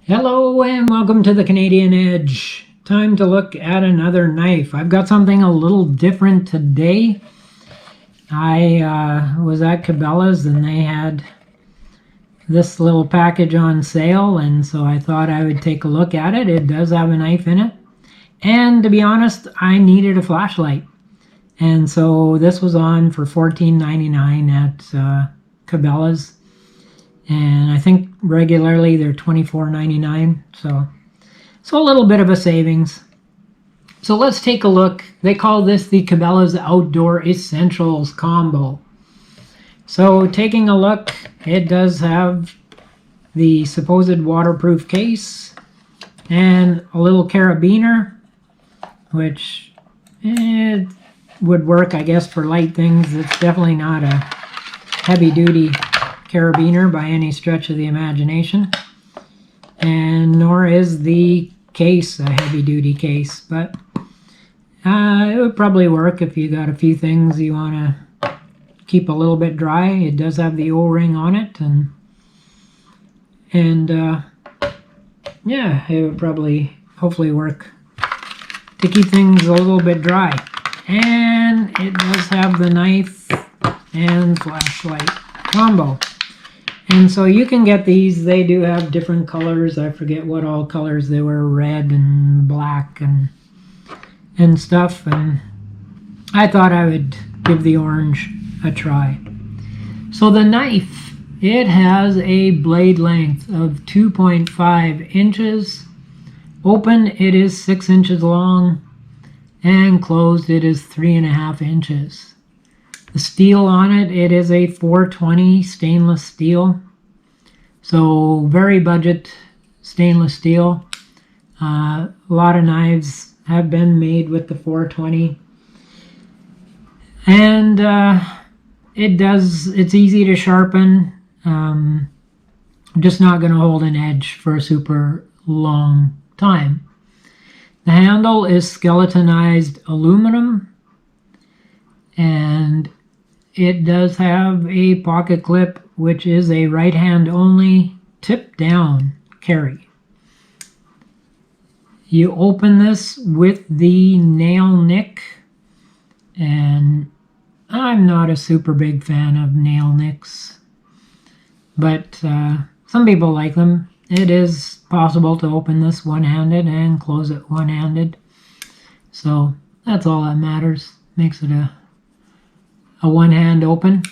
Hello and welcome to the Canadian Edge. Time to look at another knife. I've got something a little different today. I was at Cabela's and they had this little package on sale, and so I thought I would take a look at it. It does have a knife in it. And to be honest, I needed a flashlight. And so this was on for $14.99 at Cabela's. And I think regularly they're $24.99, so a little bit of a savings. So let's take a look. They call this the Cabela's Outdoor Essentials Combo. So taking a look, it does have the supposed waterproof case and a little carabiner, which it would work, I guess, for light things. It's definitely not a heavy-duty carabiner by any stretch of the imagination, and nor is the case a heavy-duty case, but it would probably work if you got a few things you want to keep a little bit dry. It does have the O-ring on it, and yeah, it would probably hopefully work to keep things a little bit dry. And it does have the knife and flashlight combo. And so you can get these. They do have different colors. I forget what all colors they were, red and black and stuff. And I thought I would give the orange a try. So the knife, it has a blade length of 2.5 inches. Open, it is 6 inches long, and closed, it is 3.5 inches. The steel on it, it is a 420 stainless steel. So very budget stainless steel. A lot of knives have been made with the 420. And it's easy to sharpen. Just not going to hold an edge for a super long time. The handle is skeletonized aluminum, and it does have a pocket clip, which is a right hand only tip down carry. You open this with the nail nick, and I'm not a super big fan of nail nicks, but some people like them. It is possible to open this one-handed and close it one-handed, so that's all that matters. Makes it a one-hand open.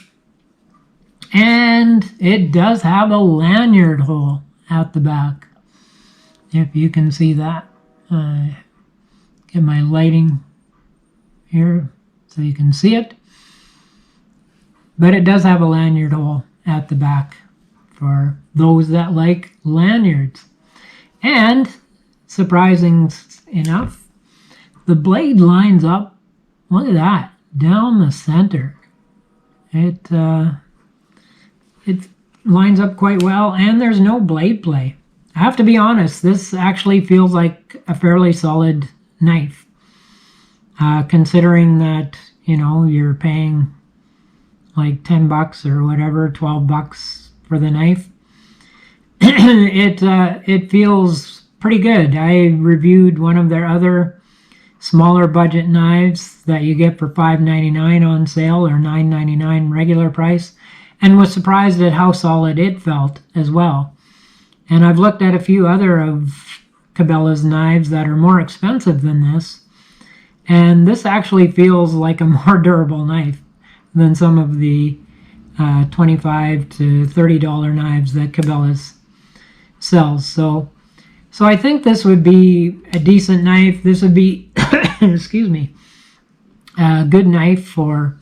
And it does have a lanyard hole at the back, if you can see that. Get my lighting here so you can see it, but it does have a lanyard hole at the back for those that like lanyards. And surprising enough, the blade lines up, look at that, down the center. It lines up quite well, and there's no blade play. I have to be honest, this actually feels like a fairly solid knife, considering that, you know, you're paying like $10 or whatever, $12 for the knife. It feels pretty good. I reviewed one of their other smaller budget knives that you get for $5.99 on sale or $9.99 regular price, and was surprised at how solid it felt as well. And I've looked at a few other of Cabela's knives that are more expensive than this, and this actually feels like a more durable knife than some of the $25 to $30 knives that Cabela's sells. So I think this would be a decent knife. This would be, excuse me, a good knife for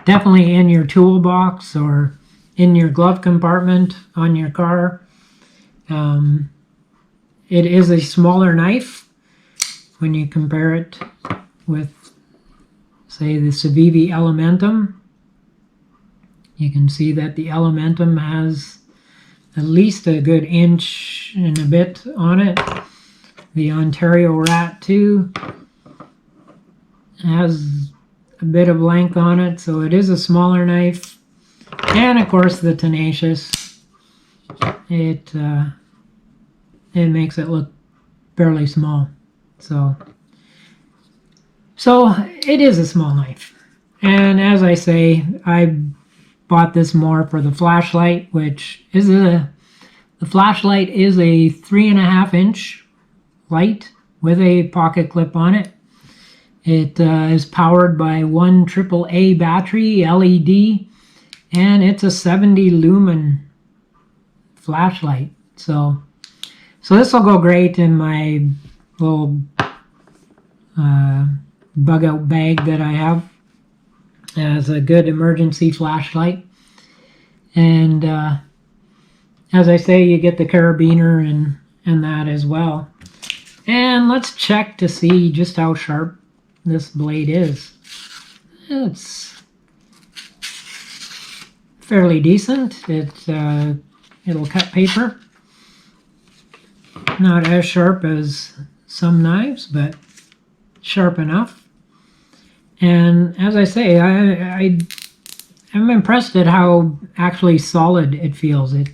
definitely in your toolbox or in your glove compartment on your car. It is a smaller knife when you compare it with, say, the Civivi Elementum. You can see that the Elementum has at least a good inch and a bit on it. The Ontario Rat 2 has a bit of length on it, so it is a smaller knife. And of course the Tenacious. It it makes it look fairly small. So it is a small knife. And as I say, I bought this more for the flashlight, which is the flashlight is a 3.5-inch light with a pocket clip on it. It is powered by one AAA battery LED, and it's a 70 lumen flashlight. So this will go great in my little bug out bag that I have as a good emergency flashlight. And as I say, you get the carabiner and that as well. And let's check to see just how sharp this blade is. It's fairly decent. It'll cut paper. Not as sharp as some knives, but sharp enough. And as I say, I'm impressed at how actually solid it feels. It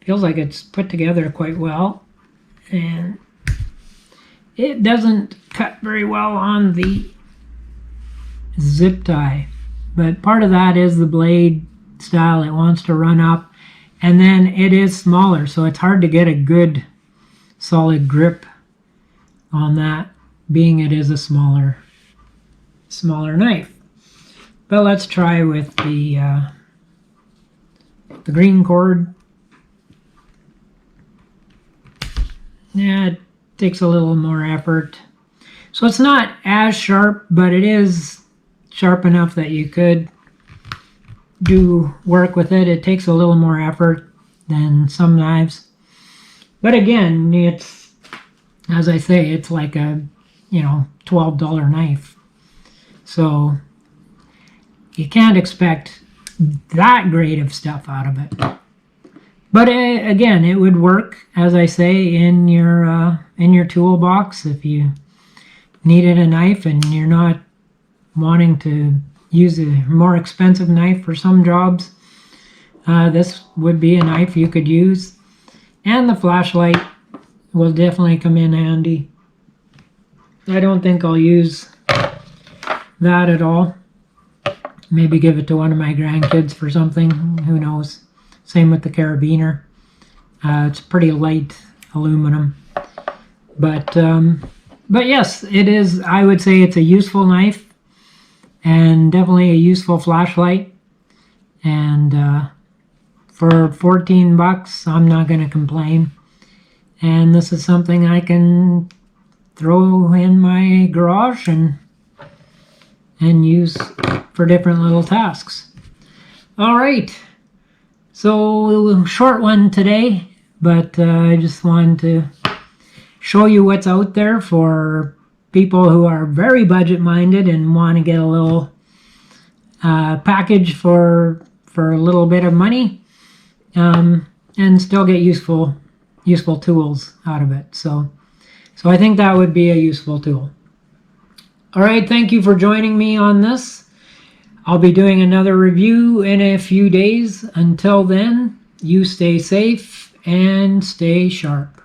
feels like it's put together quite well, and it doesn't cut very well on the zip tie, but part of that is the blade style. It wants to run up, and then it is smaller, so it's hard to get a good solid grip on that, being it is a smaller knife. But let's try with the green cord. Yeah, it takes a little more effort. So it's not as sharp, but it is sharp enough that you could do work with it. It takes a little more effort than some knives. But again, it's, as I say, it's like a, $12 knife. So you can't expect that great of stuff out of it. But again, it would work, as I say, in your toolbox if you needed a knife and you're not wanting to use a more expensive knife for some jobs. This would be a knife you could use, and the flashlight will definitely come in handy. I don't think I'll use that at all. Maybe give it to one of my grandkids for something, who knows. Same with the carabiner. It's pretty light aluminum. But yes, it is, I would say it's a useful knife and definitely a useful flashlight. And for $14, I'm not going to complain. And this is something I can throw in my garage and use for different little tasks. All right. So short one today, but I just wanted to show you what's out there for people who are very budget minded and want to get a little package for a little bit of money, and still get useful tools out of it. So I think that would be a useful tool. All right, thank you for joining me on this. I'll be doing another review in a few days. Until then, you stay safe and stay sharp.